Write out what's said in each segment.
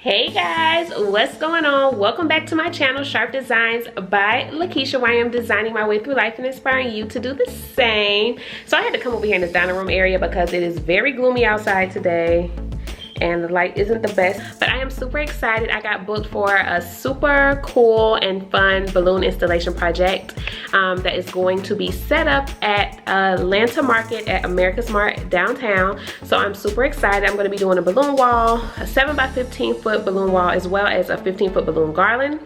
Hey guys, what's going on? Welcome back to my channel, Sharp Designs by Lakeisha, where I am designing my way through life and inspiring you to do the same. So I had to come over here in this dining room area because it is very gloomy outside today and the light isn't the best, but I am super excited. I got booked for a super cool and fun balloon installation project that is going to be set up at Atlanta Market at America's Mart downtown. So I'm super excited. I'm going to be doing a balloon wall, a 7 by 15 foot balloon wall, as well as a 15-foot balloon garland.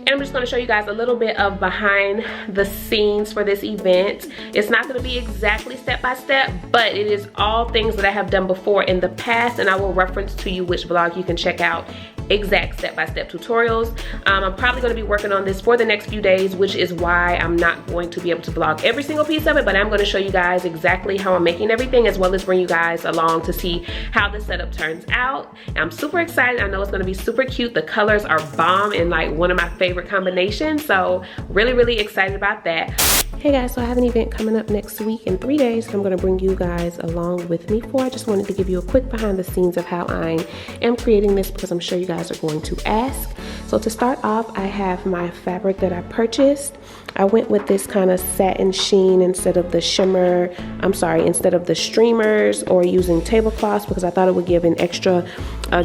And I'm just going to show you guys a little bit of behind the scenes for this event. It's not going to be exactly step by step, but it is all things that I have done before in the past, and I will reference to you which vlog you can check out exact step-by-step tutorials. I'm probably going to be working on this for the next few days, which is why I'm not going to be able to vlog every single piece of it, but I'm going to show you guys exactly how I'm making everything, as well as bring you guys along to see how the setup turns out. And I'm super excited. I know it's going to be super cute. The colors are bomb and like one of my favorite combinations, so really excited about that. Hey guys, so I have an event coming up next week in 3 days that I'm going to bring you guys along with me for. I just wanted to give you a quick behind the scenes of how I am creating this, because I'm sure you guys are going to ask. So to start off, I have my fabric that I purchased. I went with this kind of satin sheen instead of the shimmer, instead of the streamers or using tablecloths, because I thought it would give an extra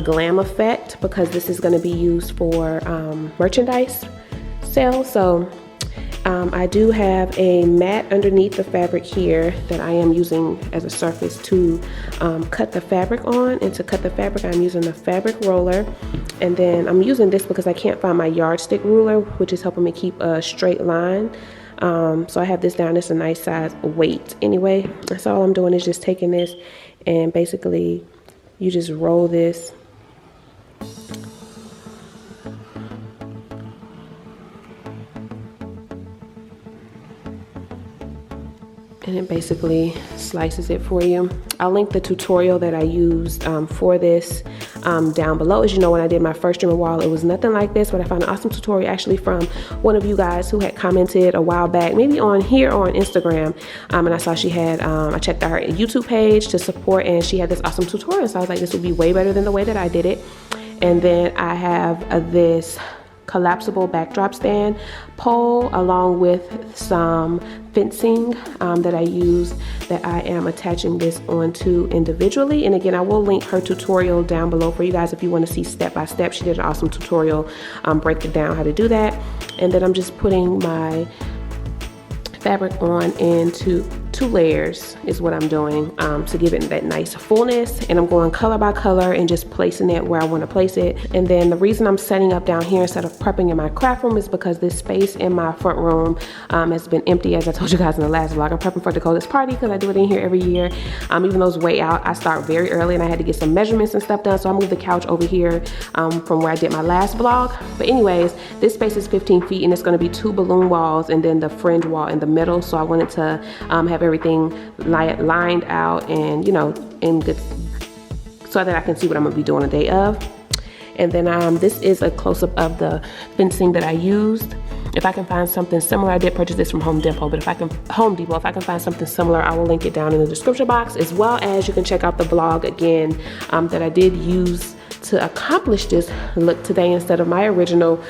glam effect, because this is going to be used for merchandise sale. So I do have a mat underneath the fabric here that I am using as a surface to cut the fabric on. And to cut the fabric, I'm using the fabric roller. And then I'm using this because I can't find my yardstick ruler, which is helping me keep a straight line. So I have this down. It's a nice size weight anyway. So all I'm doing is just taking this, and basically you just roll this. And it basically slices it for you. I'll link the tutorial that I used for this down below. As you know, when I did my first streamer wall, it was nothing like this, but I found an awesome tutorial actually from one of you guys who had commented a while back, maybe on here or on Instagram. And I saw she had, I checked out her YouTube page to support, and she had this awesome tutorial. So I was like, this would be way better than the way that I did it. And then I have this collapsible backdrop stand pole along with some fencing that I use, that I am attaching this onto individually. And again, I will link her tutorial down below for you guys if you want to see step by step. She did an awesome tutorial breaking down how to do that. And then I'm just putting my fabric on into 2 layers is what I'm doing to give it that nice fullness. And I'm going color by color and just placing it where I want to place it. And then the reason I'm setting up down here instead of prepping in my craft room is because this space in my front room has been empty, as I told you guys in the last vlog. I'm prepping for Dakota's party because I do it in here every year. Even though it's way out, I start very early and I had to get some measurements and stuff done. So I moved the couch over here from where I did my last vlog. But anyways, this space is 15 feet and it's going to be 2 balloon walls and then the fringe wall in the middle. So I wanted to have everything lined out and, you know, in good, so that I can see what I'm gonna be doing the day of. And then this is a close-up of the fencing that I used. If I can find something similar, I did purchase this from Home Depot, but if I can find something similar, I will link it down in the description box, as well as you can check out the vlog again that I did use to accomplish this look today instead of my original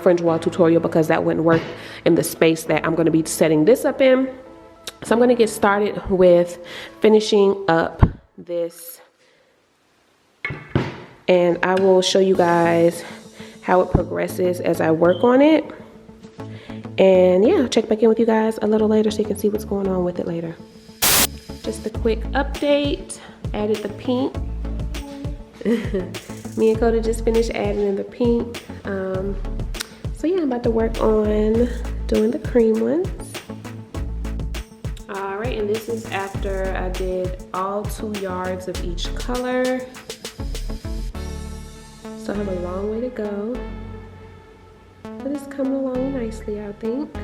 fringe wall tutorial, because that wouldn't work in the space that I'm going to be setting this up in. So I'm going to get started with finishing up this, and I will show you guys how it progresses as I work on it. And yeah, I'll check back in with you guys a little later so you can see what's going on with it later. Just a quick update. Added the pink. Me and Coda just finished adding in the pink. So yeah, I'm about to work on doing the cream ones. All right, and this is after I did all 2 yards of each color. So I have a long way to go, but it's coming along nicely, I think.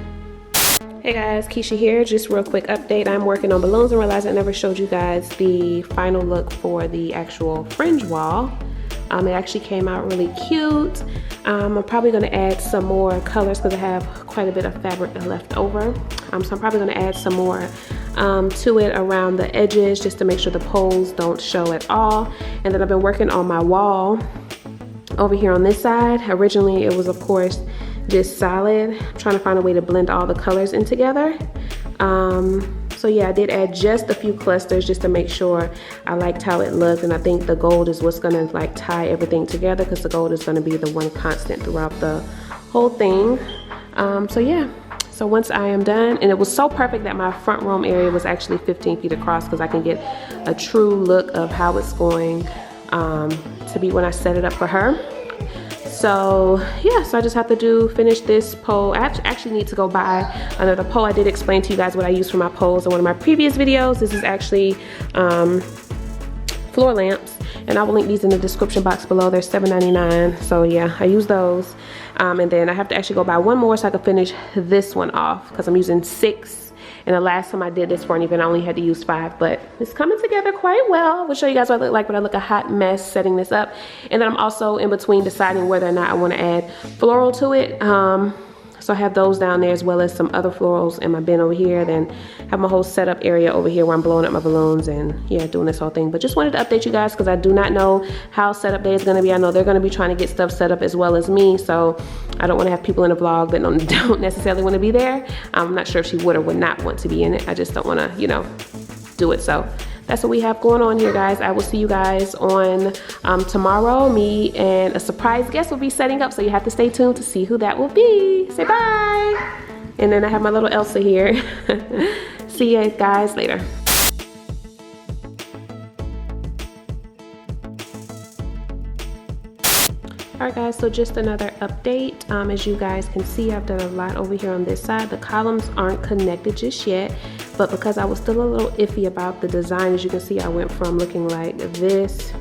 Hey guys, Keisha here. Just real quick update. I'm working on balloons and realized I never showed you guys the final look for the actual fringe wall. It actually came out really cute. I'm probably going to add some more colors because I have quite a bit of fabric left over. So I'm probably going to add some more to it around the edges just to make sure the poles don't show at all. And then I've been working on my wall over here on this side. Originally it was of course just solid. I'm trying to find a way to blend all the colors in together. So yeah, I did add just a few clusters just to make sure I liked how it looked, and I think the gold is what's gonna like tie everything together, because the gold is gonna be the one constant throughout the whole thing. So yeah, so once I am done, and it was so perfect that my front room area was actually 15 feet across, because I can get a true look of how it's going to be when I set it up for her. So yeah, so I just have to finish this pole. I actually need to go buy another pole. I did explain to you guys what I use for my poles in one of my previous videos. This is actually floor lamps, and I will link these in the description box below. They're $7.99. So yeah, I use those. And then I have to actually go buy one more so I can finish this one off, because I'm using 6. And the last time I did this for an event, I only had to use 5, but it's coming together quite well. We'll show you guys what I look like when I look a hot mess setting this up. And then I'm also in between deciding whether or not I want to add floral to it. So I have those down there, as well as some other florals in my bin over here. Then have my whole setup area over here where I'm blowing up my balloons and yeah, doing this whole thing. But just wanted to update you guys, because I do not know how setup day is going to be. I know they're going to be trying to get stuff set up as well as me, so I don't want to have people in a vlog that don't necessarily want to be there. I'm not sure if she would or would not want to be in it. I just don't want to, you know, do it. So that's what we have going on here, guys. I will see you guys on tomorrow. Me and a surprise guest will be setting up, so you have to stay tuned to see who that will be. Say bye. And then I have my little Elsa here. See you guys later. Alright guys, so just another update. As you guys can see, I've done a lot over here on this side. The columns aren't connected just yet, but because I was still a little iffy about the design, as you can see, I went from looking like this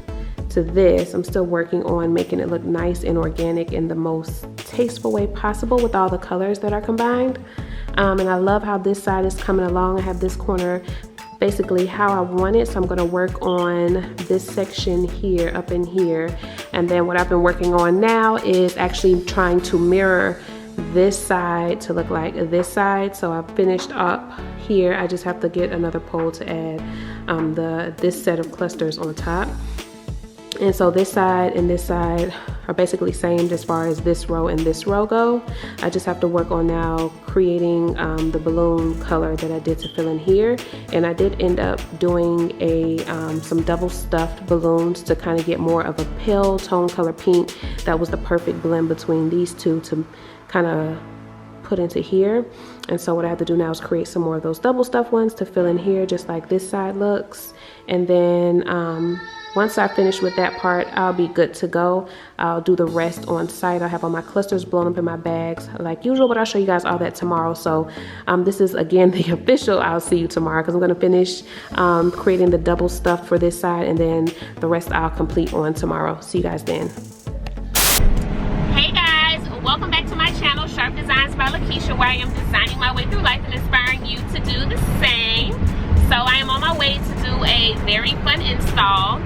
to this. I'm still working on making it look nice and organic in the most tasteful way possible with all the colors that are combined. And I love how this side is coming along. I have this corner basically how I want it, so I'm going to work on this section here, up in here. And then what I've been working on now is actually trying to mirror this side to look like this side. So I've finished up here. I just have to get another pole to add this set of clusters on top. And so this side and this side are basically same as far as this row and this row go. I just have to work on now creating the balloon color that I did to fill in here. And I did end up doing some double stuffed balloons to kind of get more of a pale tone color pink. That was the perfect blend between these two to kind of put into here. And so what I have to do now is create some more of those double stuffed ones to fill in here, just like this side looks. And then once I finish with that part, I'll be good to go. I'll do the rest on site. I'll have all my clusters blown up in my bags like usual, but I'll show you guys all that tomorrow. So this is again the official I'll see you tomorrow, because I'm going to finish creating the double stuff for this side, and then the rest I'll complete on tomorrow. See you guys then. Hey guys, welcome back to my channel, Sharp Designs by Lakeisha, where I am designing my way through life and inspiring you to do the same. So I am on my way to do a very fun install.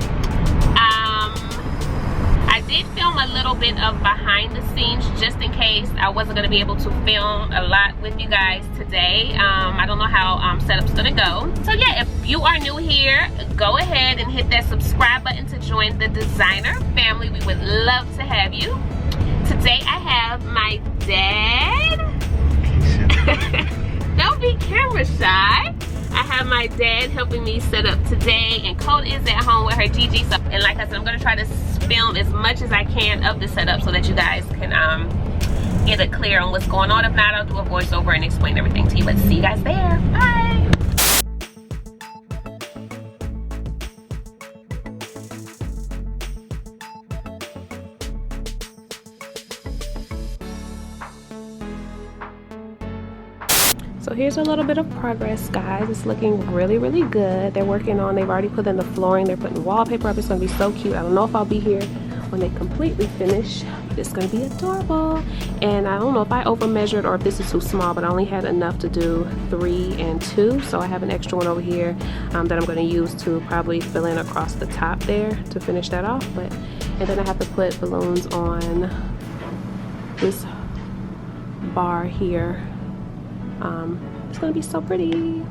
I did film a little bit of behind the scenes just in case I wasn't going to be able to film a lot with you guys today. I don't know how setup's going to go. So yeah, if you are new here, go ahead and hit that subscribe button to join the designer family. We would love to have you. Today I have my dad. Don't be camera shy. I have my dad helping me set up today, and Colt is at home with her Gigi. So, and like I said, I'm going to try to film as much as I can of the setup so that you guys can get it clear on what's going on. If not, I'll do a voiceover and explain everything to you. But see you guys there. Bye. So here's a little bit of progress, guys. It's looking really, really good. They've already put in the flooring. They're putting wallpaper up. It's gonna be so cute. I don't know if I'll be here when they completely finish, but it's gonna be adorable. And I don't know if I over measured or if this is too small, but I only had enough to do 3 and 2. So I have an extra one over here that I'm gonna use to probably fill in across the top there to finish that off. And then I have to put balloons on this bar here. It's gonna be so pretty.